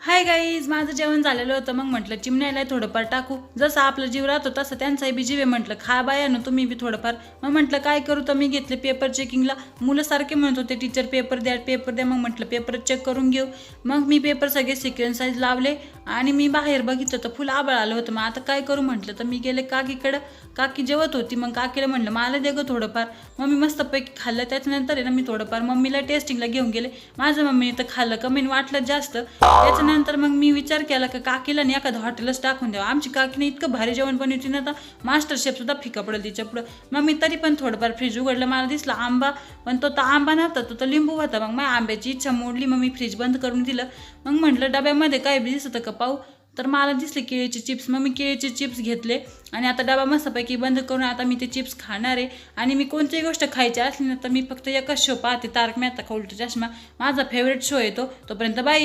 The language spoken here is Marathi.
हाय गाईज, माझं जेवण झालेलं होतं. मग म्हटलं चिमण्याला थोडंफार टाकू, जसं आपलं जीव राहतो तसं त्यांचाही बी जीव आहे. म्हटलं खा बायानो तुम्ही बी थोडंफार. मग म्हटलं काय करू, तर मी घेतले पेपर चेकिंगला. मुलं सारखे म्हणत होते टीचर पेपर द्या पेपर द्या. मग म्हटलं पेपर चेक करून घेऊ. मग मी पेपर सगळे सिक्वेन्स साईज लावले आणि मी बाहेर बघितलं तर फुल आबळ आलं होतं. मग आता काय करू म्हटलं, तर मी गेले काकीकडं. काकी जेवत होती, मग काकीला म्हटलं मला दे गं थोडंफार. मग मी मस्तपैकी खाल्लं. त्याच्यानंतर आहे ना मी थोडंफार मम्मीला टेस्टिंगला घेऊन गेले. माझं मम्मीने तर खाल्लं कमी वाटलं जास्त. त्याच्यानंतर मग मी विचार केला की काकीला नाही एखादं हॉटेलच टाकून द्यावं. आमची काकीने इतकं भारी जेवण बनवती ना, तर मास्टर शेफ सुद्धा फिका पडेल तिच्या पुढं. मग मी तरी पण थोडंफार फ्रीज उघडलं. मला दिसला आंबा, पण तो तर आंबा नव्हता, तो लिंबू होता. मग माझ्या आंब्याची इच्छा मोडली. मग मी फ्रीज बंद करून दिलं. मग म्हटलं डब्यामध्ये काय बी दिसतं का पाहू, तर मला दिसले केळीचे चिप्स. मग मी केळीचे चिप्स घेतले आणि आता डबा मस्तपैकी बंद करून आता मी ते चिप्स खाणार आहे. आणि मी कोणतीही गोष्ट खायची असली ना, तर मी फक्त एकच शो पाहते, तारक मेहता का उलटा चष्मा. माझा फेवरेट शो आहे तो. तोपर्यंत बाय.